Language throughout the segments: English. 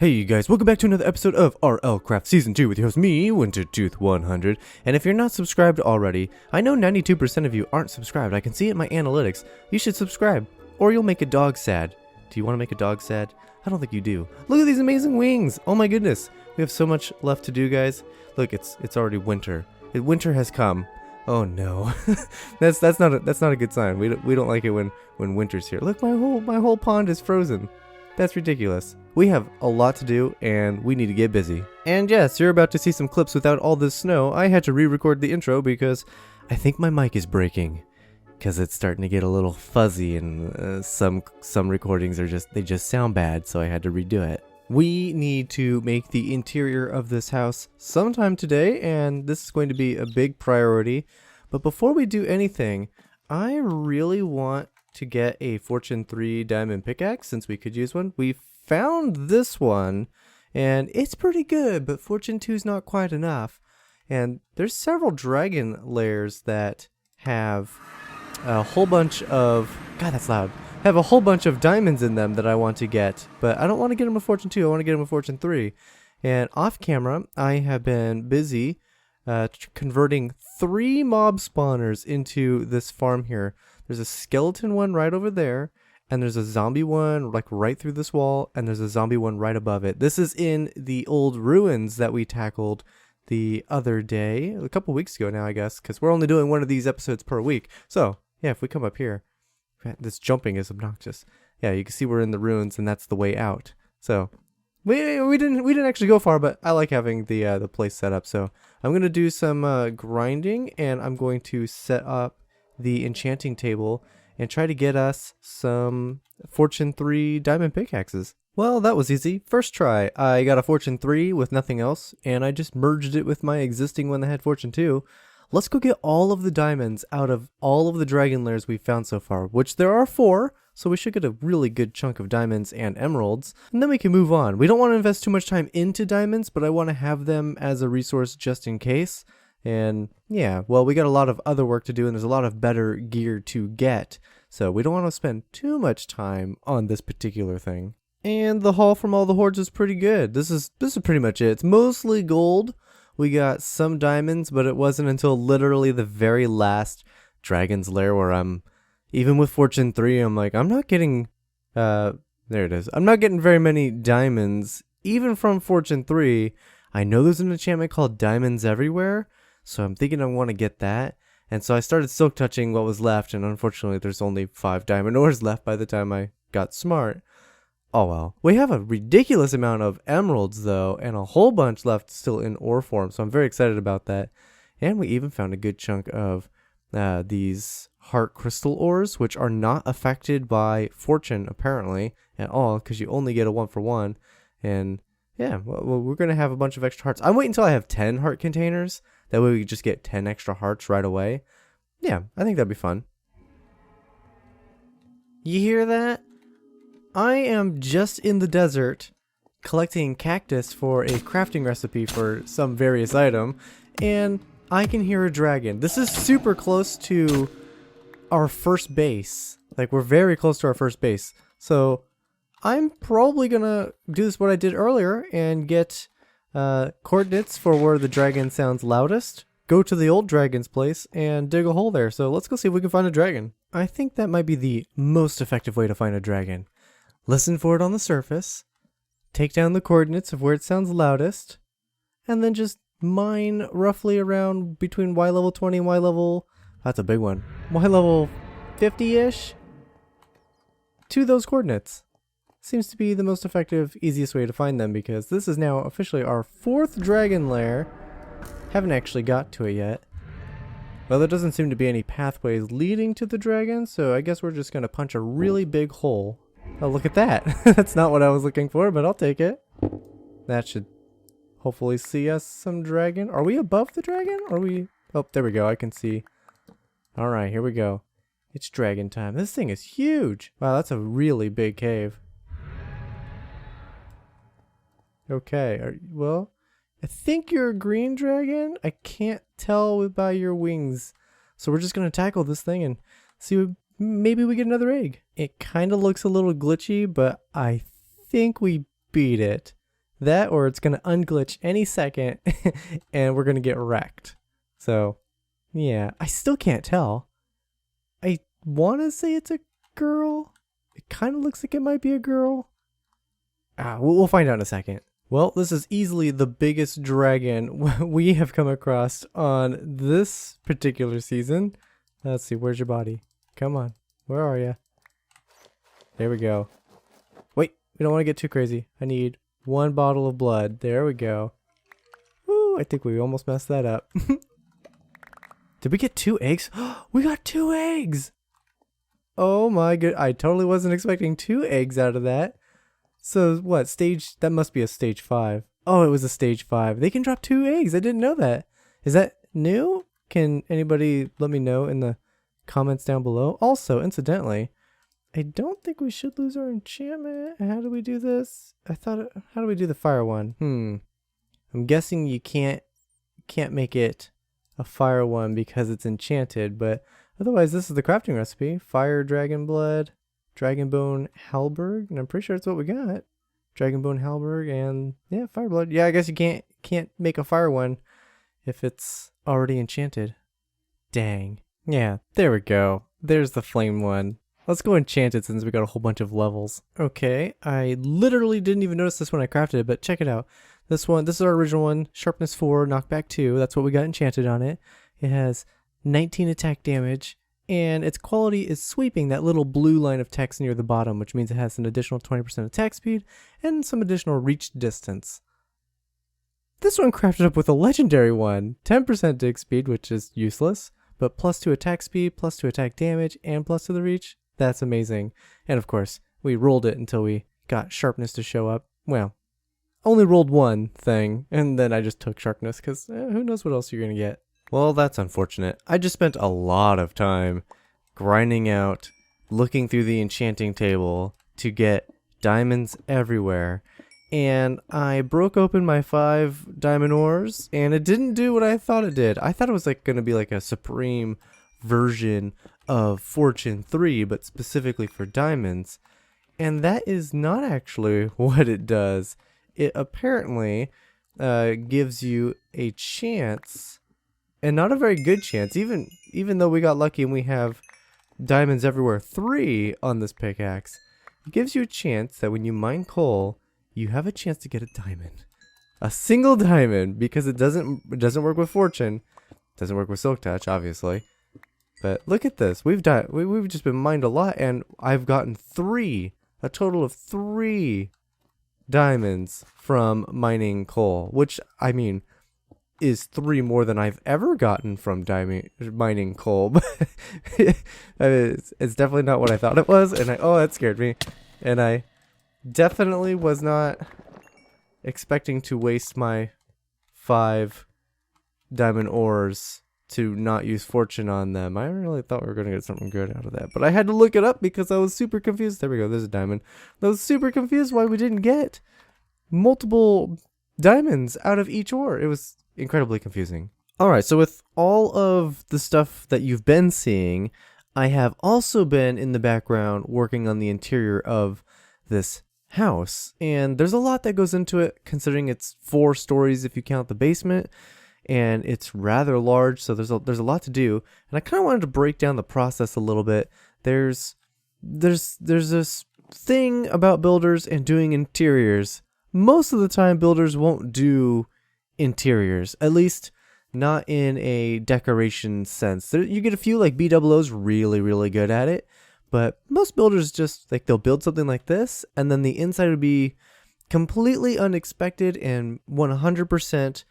Hey you guys, welcome back to another episode of RLCraft Season 2 with your host me, Wintertooth 100. And if you're not subscribed already, I know 92% of you aren't subscribed. I can see it in my analytics. You should subscribe, or you'll make a dog sad. Do you want to make a dog sad? I don't think you do. Look at these amazing wings! Oh my goodness! We have so much left to do, guys. Look, it's already winter. Winter has come. Oh no, that's not a good sign. We don't like it when winter's here. Look, my whole pond is frozen. That's ridiculous. We have a lot to do, and we need to get busy. And yes, you're about to see some clips without all this snow. I had to re-record the intro because I think my mic is breaking. Because it's starting to get a little fuzzy, and some recordings are just sound bad, so I had to redo it. We need to make the interior of this house sometime today, and this is going to be a big priority. But before we do anything, I really want to get a Fortune 3 diamond pickaxe, since we could use one. We found this one, and it's pretty good, but Fortune 2 is not quite enough. And there's several dragon layers that have a whole bunch of... God, that's loud. Have a whole bunch of diamonds in them that I want to get, but I don't want to get them a Fortune 2, I want to get them a Fortune 3. And off camera, I have been busy converting 3 mob spawners into this farm here. There's a skeleton one right over there, and there's a zombie one like right through this wall, and there's a zombie one right above it. This is in the old ruins that we tackled the other day, a couple weeks ago now, I guess, because we're only doing one of these episodes per week. So yeah, if we come up here, this jumping is obnoxious. Yeah, you can see we're in the ruins, and that's the way out. So we didn't actually go far, but I like having the place set up. So I'm gonna do some grinding, and I'm going to set up the enchanting table and try to get us some Fortune 3 diamond pickaxes. Well, that was easy. First try, I got a Fortune 3 with nothing else, and I just merged it with my existing one that had Fortune 2. Let's go get all of the diamonds out of all of the dragon lairs we've found so far, which there are 4, so we should get a really good chunk of diamonds and emeralds, and then we can move on. We don't want to invest too much time into diamonds, but I want to have them as a resource just in case. And yeah, well, we got a lot of other work to do, and there's a lot of better gear to get, so we don't want to spend too much time on this particular thing. And the haul from all the hordes is pretty good. This is pretty much it. It's mostly gold. We got some diamonds, but it wasn't until literally the very last dragon's lair where even with Fortune 3, I'm like, I'm not getting, there it is. I'm not getting very many diamonds, even from Fortune 3. I know there's an enchantment called Diamonds Everywhere, so I'm thinking I want to get that. And so I started silk touching what was left, and unfortunately there's only 5 diamond ores left by the time I got smart. Oh well. We have a ridiculous amount of emeralds though, and a whole bunch left still in ore form, so I'm very excited about that. And we even found a good chunk of these heart crystal ores, which are not affected by fortune apparently at all, because you only get a 1-for-1. And yeah, well, we're going to have a bunch of extra hearts. I'm waiting until I have 10 heart containers. That way we just get 10 extra hearts right away. Yeah, I think that'd be fun. You hear that? I am just in the desert collecting cactus for a crafting recipe for some various item, and I can hear a dragon. This is super close to our first base. Like, we're very close to our first base. So I'm probably gonna do this what I did earlier and get coordinates for where the dragon sounds loudest, go to the old dragon's place, and dig a hole there. So let's go see if we can find a dragon. I think that might be the most effective way to find a dragon. Listen for it on the surface, take down the coordinates of where it sounds loudest, and then just mine roughly around between Y level 20 and Y level... That's a big one. Y level 50-ish to those coordinates. Seems to be the most effective, easiest way to find them, because this is now officially our 4th dragon lair. Haven't actually got to it yet. Well, there doesn't seem to be any pathways leading to the dragon, so I guess we're just going to punch a really big hole. Oh, look at that. That's not what I was looking for, but I'll take it. That should hopefully see us some dragon. Are we above the dragon? Are we... Oh, there we go. I can see. Alright, here we go. It's dragon time. This thing is huge. Wow, that's a really big cave. Okay, well, I think you're a green dragon. I can't tell by your wings. So we're just going to tackle this thing and see what... Maybe we get another egg. It kind of looks a little glitchy, but I think we beat it. That or it's going to unglitch any second and we're going to get wrecked. So, yeah, I still can't tell. I want to say it's a girl. It kind of looks like it might be a girl. We'll find out in a second. Well, this is easily the biggest dragon we have come across on this particular season. Let's see, where's your body? Come on, where are you? There we go. Wait, we don't want to get too crazy. I need 1 bottle of blood. There we go. Woo, I think we almost messed that up. Did we get 2 eggs? We got 2 eggs! Oh my god, I totally wasn't expecting 2 eggs out of that. So what, that must be a stage 5. Oh, it was a stage 5. They can drop 2 eggs. I didn't know that. Is that new? Can anybody let me know in the comments down below? Also, incidentally, I don't think we should lose our enchantment. How do we do this? How do we do the fire one? I'm guessing you can't make it a fire one because it's enchanted, but otherwise this is the crafting recipe. Fire dragon blood. Dragonbone Halberg, and I'm pretty sure that's what we got. Dragonbone Halberg and yeah, Fireblood. Yeah, I guess you can't make a fire one if it's already enchanted. Dang. Yeah, there we go. There's the flame one. Let's go enchanted since we got a whole bunch of levels. Okay, I literally didn't even notice this when I crafted it, but check it out. This is our original one, sharpness 4, knockback 2. That's what we got enchanted on it. It has 19 attack damage. And its quality is sweeping, that little blue line of text near the bottom, which means it has an additional 20% attack speed and some additional reach distance. This one crafted up with a legendary one, 10% dig speed, which is useless, but +2 attack speed, +2 attack damage, and +2 the reach. That's amazing. And of course, we rolled it until we got sharpness to show up. Well, only rolled one thing, and then I just took sharpness because who knows what else you're going to get. Well, that's unfortunate. I just spent a lot of time grinding out, looking through the enchanting table to get diamonds everywhere. And I broke open my 5 diamond ores, and it didn't do what I thought it did. I thought it was going to be like a supreme version of Fortune 3, but specifically for diamonds. And that is not actually what it does. It apparently gives you a chance. And not a very good chance, even though we got lucky and we have diamonds everywhere 3 on this pickaxe. It gives you a chance that when you mine coal, you have a chance to get a diamond. A single diamond, because it doesn't work with fortune. It doesn't work with silk touch, obviously. But look at this. We've just been mined a lot, and I've gotten a total of 3 diamonds from mining coal, which, I mean, is 3 more than I've ever gotten from mining coal. It's definitely not what I thought it was, and that scared me. And I definitely was not expecting to waste my 5 diamond ores to not use fortune on them. I really thought we were going to get something good out of that, but I had to look it up because I was super confused. There we go, there's a diamond. I was super confused why we didn't get multiple diamonds out of each ore. It was incredibly confusing. Alright, so with all of the stuff that you've been seeing, I have also been in the background working on the interior of this house. And there's a lot that goes into it, considering it's 4 stories if you count the basement. And it's rather large, so there's a lot to do. And I kind of wanted to break down the process a little bit. There's this thing about builders and doing interiors. Most of the time, builders won't do interiors, at least not in a decoration sense. You get a few like BOOs really good at it, but most builders just they'll build something like this, and then the inside would be completely unexpected and 100%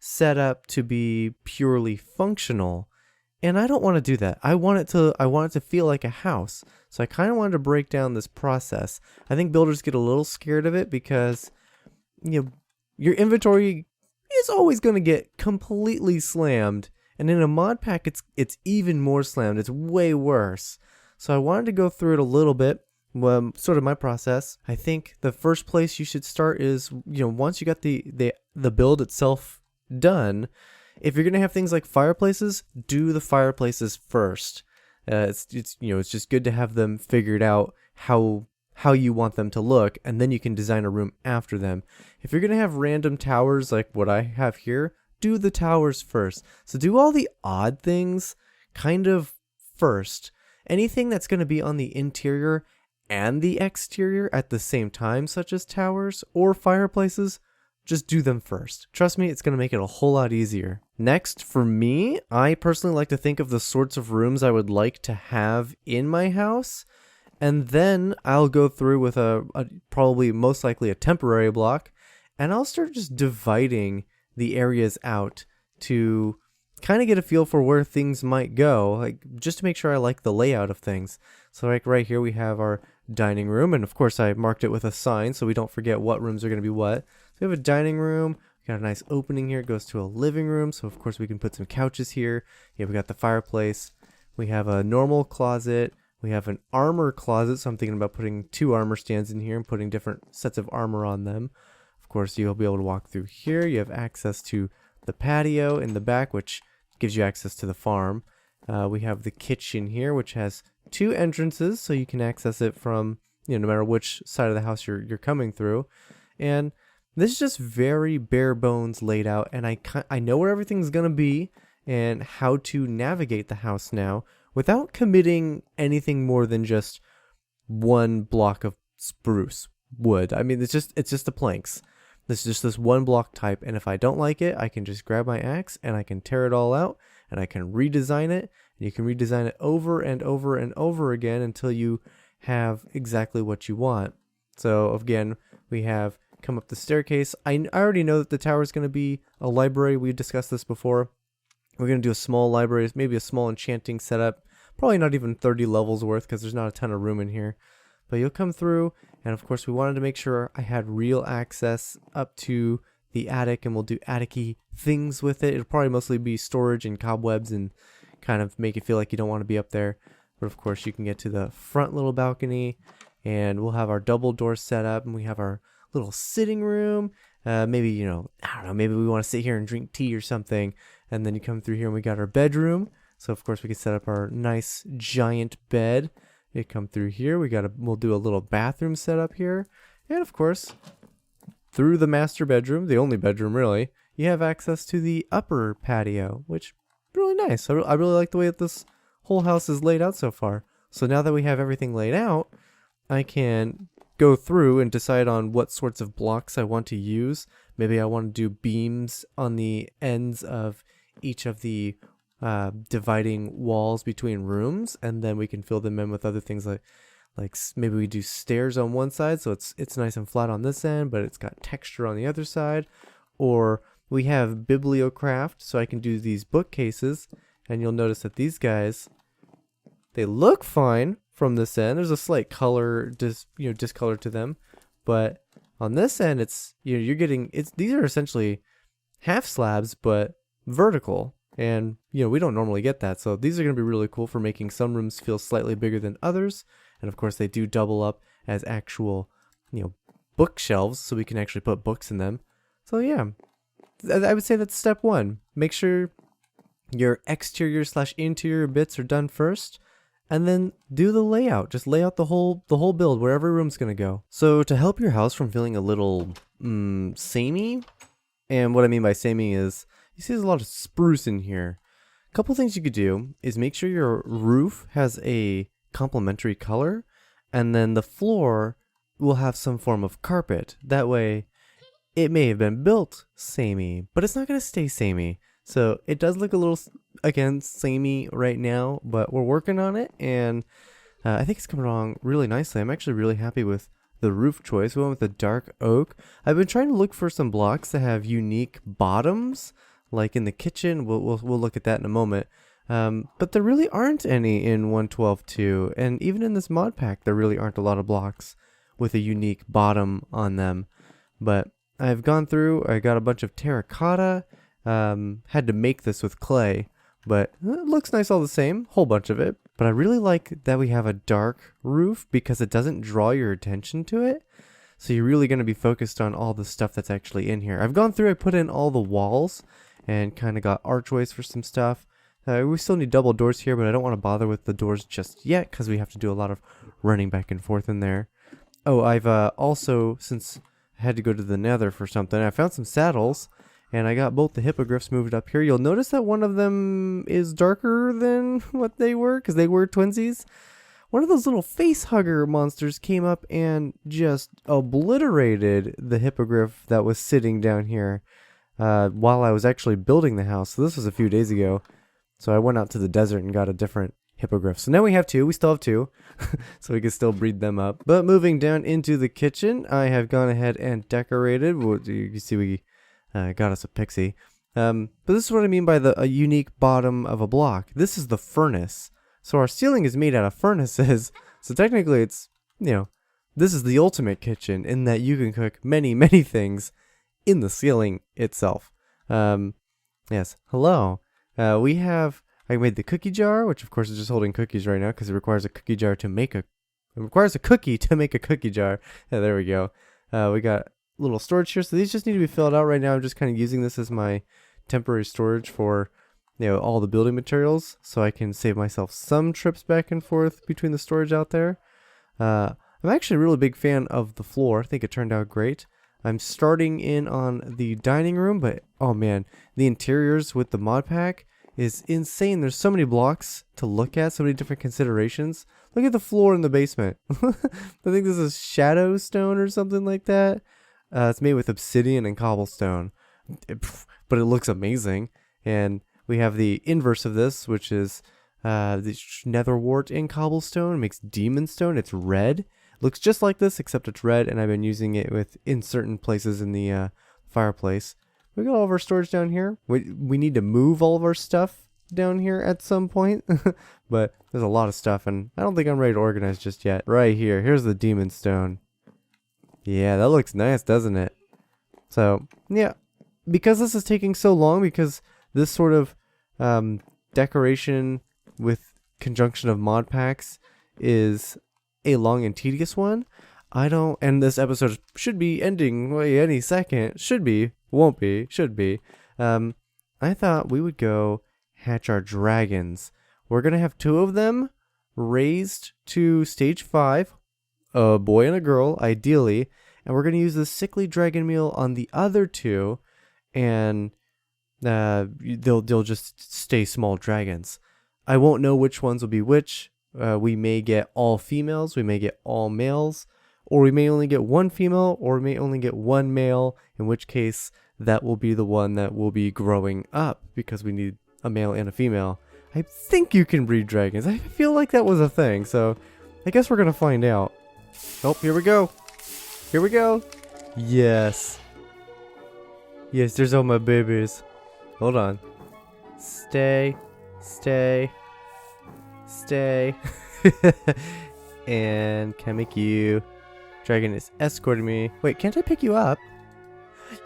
set up to be purely functional. And I don't want to do that. I want it to feel like a house. So I kind of wanted to break down this process. I think builders get a little scared of it because your inventory is always going to get completely slammed, and in a mod pack it's even more slammed. It's way worse. So I wanted to go through it a little bit, sort of my process. I think the first place you should start is once you got the build itself done. If you're gonna have things like fireplaces, do the fireplaces first. It's just good to have them figured out how how you want them to look, and then you can design a room after them. If you're going to have random towers like what I have here, do the towers first. So do all the odd things kind of first. Anything that's going to be on the interior and the exterior at the same time, such as towers or fireplaces, just do them first. Trust me, it's going to make it a whole lot easier. Next, for me, I personally like to think of the sorts of rooms I would like to have in my house, and then I'll go through with a probably most likely a temporary block, and I'll start just dividing the areas out to kind of get a feel for where things might go, like just to make sure I like the layout of things. So like right here we have our dining room, and of course I marked it with a sign so we don't forget what rooms are going to be what. So we have a dining room, we got a nice opening here, it goes to a living room, so of course we can put some couches here. Yeah, we got the fireplace, we have a normal closet, we have an armor closet, so I'm thinking about putting 2 armor stands in here and putting different sets of armor on them. Of course you'll be able to walk through here, you have access to the patio in the back, which gives you access to the farm. We have the kitchen here, which has 2 entrances, so you can access it from, no matter which side of the house you're coming through. And this is just very bare bones laid out, and I know where everything's gonna be and how to navigate the house now without committing anything more than just 1 block of spruce wood. I mean, it's just the planks. This is just this 1 block type, and if I don't like it, I can just grab my axe and I can tear it all out, and I can redesign it, and you can redesign it over and over and over again until you have exactly what you want. So again, we have come up the staircase. I already know that the tower is going to be a library. We discussed this before. We're going to do a small library, maybe a small enchanting setup, probably not even 30 levels worth because there's not a ton of room in here. But you'll come through, and of course we wanted to make sure I had real access up to the attic, and we'll do attic-y things with it. It'll probably mostly be storage and cobwebs and kind of make it feel like you don't want to be up there. But of course you can get to the front little balcony, and we'll have our double door set up, and we have our little sitting room. Maybe, I don't know, maybe we want to sit here and drink tea or something. And then you come through here and we got our bedroom. So of course we can set up our nice giant bed. You come through here, we'll do a little bathroom setup here. And of course, through the master bedroom, the only bedroom really, you have access to the upper patio, which is really nice. I really like the way that this whole house is laid out so far. So now that we have everything laid out, I can go through and decide on what sorts of blocks I want to use. Maybe I want to do beams on the ends of each of the dividing walls between rooms, and then we can fill them in with other things like maybe we do stairs on one side so it's nice and flat on this end, but it's got texture on the other side. Or we have RLCraft, so I can do these bookcases, and you'll notice that these guys, they look fine from this end. There's a slight color discolor to them, but on this end it's you're getting these are essentially half slabs but vertical, and we don't normally get that, so these are going to be really cool for making some rooms feel slightly bigger than others. And of course they do double up as actual bookshelves, so we can actually put books in them. So yeah, I would say that's step 1. Make sure your exterior / interior bits are done first, and then do the layout. Just lay out the whole build where every room's gonna go. So to help your house from feeling a little samey, and what I mean by samey is you see there's a lot of spruce in here. A couple things you could do is make sure your roof has a complementary color, and then the floor will have some form of carpet. That way it may have been built samey, but it's not gonna stay samey. So it does look a little, again, samey right now, but we're working on it, and I think it's coming along really nicely. I'm actually really happy with the roof choice. We went with the dark oak. I've been trying to look for some blocks that have unique bottoms, like in the kitchen. We'll look at that in a moment. But there really aren't any in 1.12.2, and even in this mod pack, there really aren't a lot of blocks with a unique bottom on them. But I've gone through, I got a bunch of terracotta. Had to make this with clay, but it looks nice all the same, whole bunch of it. But I really like that we have a dark roof because it doesn't draw your attention to it, so you're really going to be focused on all the stuff that's actually in here. I've gone through, I put in all the walls and kind of got archways for some stuff. We still need double doors here, but I don't want to bother with the doors just yet because we have to do a lot of running back and forth in there. Oh, I've also, since I had to go to the nether for something, I found some saddles, and I got both the hippogriffs moved up here. You'll notice that one of them is darker than what they were, because they were twinsies. One of those little face hugger monsters came up and just obliterated the hippogriff that was sitting down here while I was actually building the house. So this was a few days ago. So I went out to the desert and got a different hippogriff. So now we have two. We still have two. So we can still breed them up. But moving down into the kitchen, I have gone ahead and decorated. You can see we got us a pixie. But this is what I mean by a unique bottom of a block. This is the furnace. So our ceiling is made out of furnaces. So technically it's, this is the ultimate kitchen in that you can cook many, many things in the ceiling itself. Yes. Hello. I made the cookie jar, which of course is just holding cookies right now because it requires a cookie jar to make it requires a cookie to make a cookie jar. Yeah, there we go. We got little storage here. So these just need to be filled out right now. I'm just kind of using this as my temporary storage for, all the building materials. So I can save myself some trips back and forth between the storage out there. I'm actually a really big fan of the floor. I think it turned out great. I'm starting in on the dining room, but oh man, the interiors with the mod pack is insane. There's so many blocks to look at, so many different considerations. Look at the floor in the basement. I think this is shadow stone or something like that. It's made with obsidian and cobblestone, but it looks amazing. And we have the inverse of this, which is the nether wart in cobblestone. It makes demon stone. It's red. Looks just like this, except it's red, and I've been using it in certain places in the fireplace. We got all of our storage down here. We need to move all of our stuff down here at some point, but there's a lot of stuff, and I don't think I'm ready to organize just yet. Right here, here's the demon stone. Yeah, that looks nice, doesn't it? So, yeah, because this is taking so long, because this sort of decoration with conjunction of mod packs is a long and tedious one. And this episode should be ending any second. Should be, won't be, should be. I thought we would go hatch our dragons. We're gonna have two of them raised to stage 5, a boy and a girl, ideally, and we're gonna use the sickly dragon meal on the other two, and they'll just stay small dragons. I won't know which ones will be which. We may get all females, we may get all males, or we may only get one female, or we may only get one male, in which case that will be the one that will be growing up, because we need a male and a female. I think you can breed dragons. I feel like that was a thing, so I guess we're gonna find out. Oh, here we go. Here we go. Yes. Yes, there's all my babies. Hold on. Stay. And can I make you? Dragon is escorting me. Wait, can't I pick you up?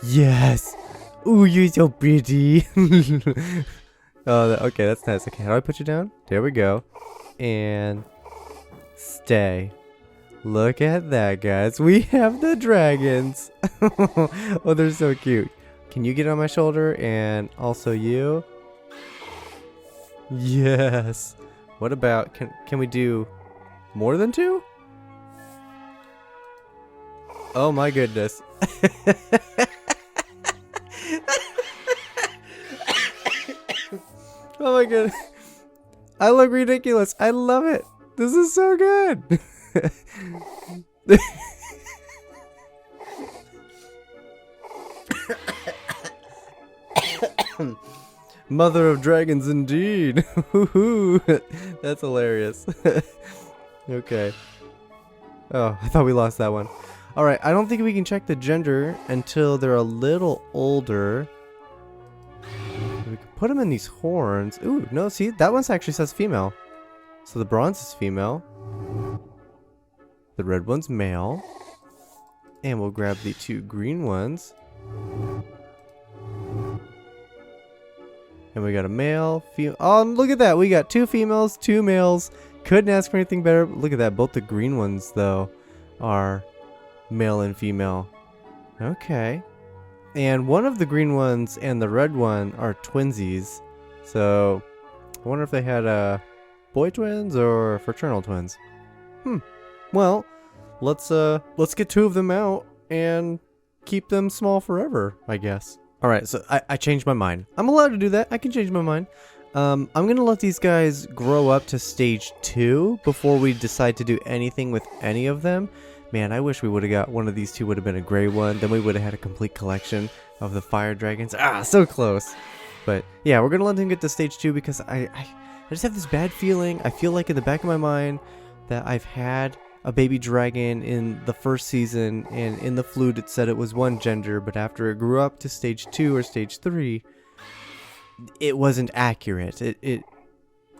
Yes. Ooh, you're so pretty. Okay, that's nice. Okay, how do I put you down? There we go. And stay. Look at that, guys. We have the dragons. Oh, they're so cute. Can you get on my shoulder? And also you? Yes. What about, can we do more than 2? Oh my goodness. Oh my goodness. I look ridiculous. I love it. This is so good. Mother of dragons indeed. That's hilarious. Okay. Oh, I thought we lost that one. Alright, I don't think we can check the gender until they're a little older. We can put them in these horns. Ooh, no, see, that one actually says female. So the bronze is female. The red one's male. And we'll grab the 2 green ones. And we got a male, female. Oh, look at that. We got 2 females, 2 males. Couldn't ask for anything better. Look at that. Both the green ones, though, are male and female. Okay. And one of the green ones and the red one are twinsies. So, I wonder if they had boy twins or fraternal twins. Well, let's get 2 of them out and keep them small forever, I guess. All right, so I changed my mind. I'm allowed to do that. I can change my mind. I'm gonna let these guys grow up to stage 2 before we decide to do anything with any of them. Man, I wish we would have got one of these 2 would have been a gray one. Then we would have had a complete collection of the fire dragons. Ah, so close. But yeah, we're gonna let them get to stage 2 because I just have this bad feeling. I feel like in the back of my mind that I've had a baby dragon in the first season, and in the flute it said it was one gender, but after it grew up to stage 2 or stage 3, it wasn't accurate. It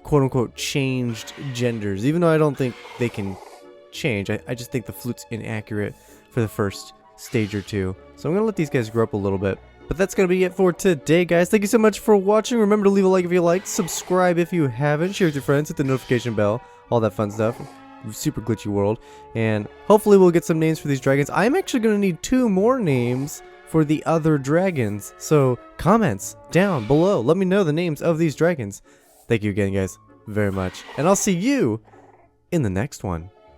quote unquote changed genders, even though I don't think they can change. I just think the flute's inaccurate for the first stage or 2. So I'm gonna let these guys grow up a little bit. But that's gonna be it for today, guys. Thank you so much for watching. Remember to leave a like if you liked, subscribe if you haven't, share with your friends, hit the notification bell, all that fun stuff. Super glitchy world, and hopefully we'll get some names for these dragons. I'm actually gonna need 2 more names for the other dragons, so comments down below, let me know the names of these dragons. Thank you again, guys, very much, and I'll see you in the next one.